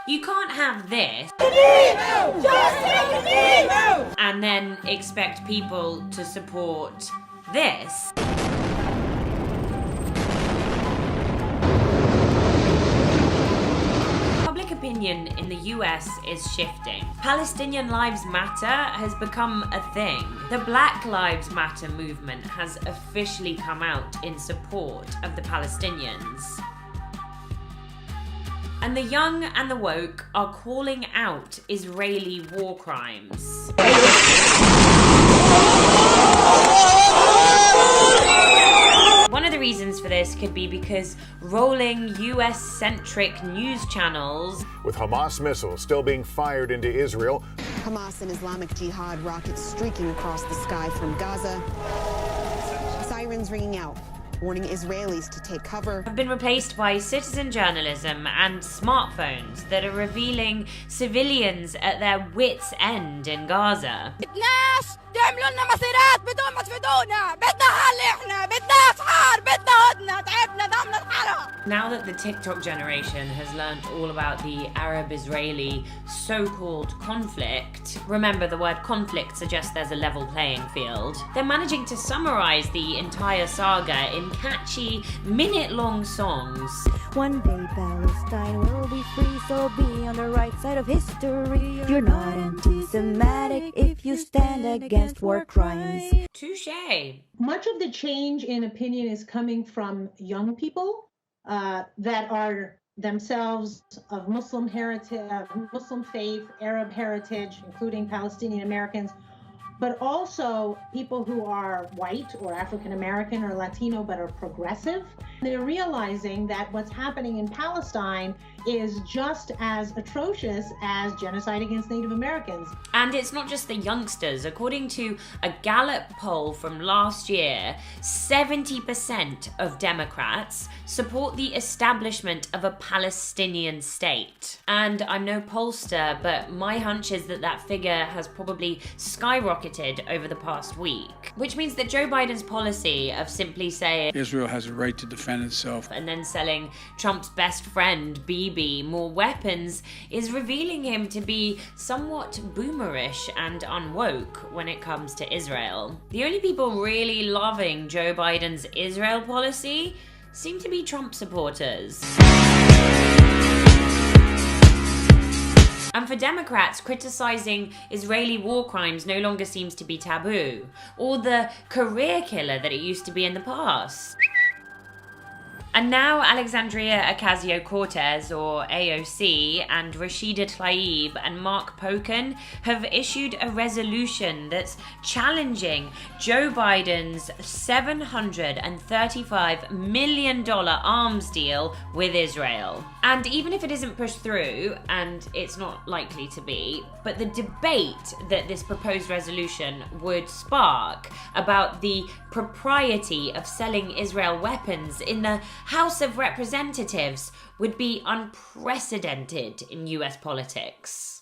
You can't have this and then expect people to support this. Public opinion in the US is shifting. Palestinian Lives Matter has become a thing. The Black Lives Matter movement has officially come out in support of the Palestinians. And the young and the woke are calling out Israeli war crimes. One of the reasons for this could be because rolling US-centric news channels, with Hamas missiles still being fired into Israel, Hamas and Islamic Jihad rockets streaking across the sky from Gaza, sirens ringing out, warning Israelis to take cover, have been replaced by citizen journalism and smartphones that are revealing civilians at their wits' end in Gaza. تعملوا لنا مسيرات بدون ما تفيدونا بدنا حل احنا بدنا اسعار بدنا هدنه تعبنا دعمنا الحرب. Now that the TikTok generation has learnt all about the Arab-Israeli so-called conflict, remember the word conflict suggests there's a level playing field, they're managing to summarize the entire saga in catchy, minute-long songs. One day Palestine will be free, so be on the right side of history. You're not anti-Semitic if you stand against war crimes. Touché. Much of the change in opinion is coming from young people that are themselves of Muslim heritage, Muslim faith, Arab heritage, including Palestinian Americans, but also people who are white or African American or Latino but are progressive. They're realizing that what's happening in Palestine is just as atrocious as genocide against Native Americans. And it's not just the youngsters. According to a Gallup poll from last year, 70% of Democrats support the establishment of a Palestinian state. And I'm no pollster, but my hunch is that that figure has probably skyrocketed over the past week. Which means that Joe Biden's policy of simply saying Israel has a right to defend itself and then selling Trump's best friend, Bibi, more weapons is revealing him to be somewhat boomerish and unwoke when it comes to Israel. The only people really loving Joe Biden's Israel policy seem to be Trump supporters. And for Democrats, criticizing Israeli war crimes no longer seems to be taboo, or the career killer that it used to be in the past. And now Alexandria Ocasio-Cortez, or AOC, and Rashida Tlaib and Mark Pocan have issued a resolution that's challenging Joe Biden's $735 million arms deal with Israel. And even if it isn't pushed through, and it's not likely to be, but the debate that this proposed resolution would spark about the propriety of selling Israel weapons in the House of Representatives would be unprecedented in US politics.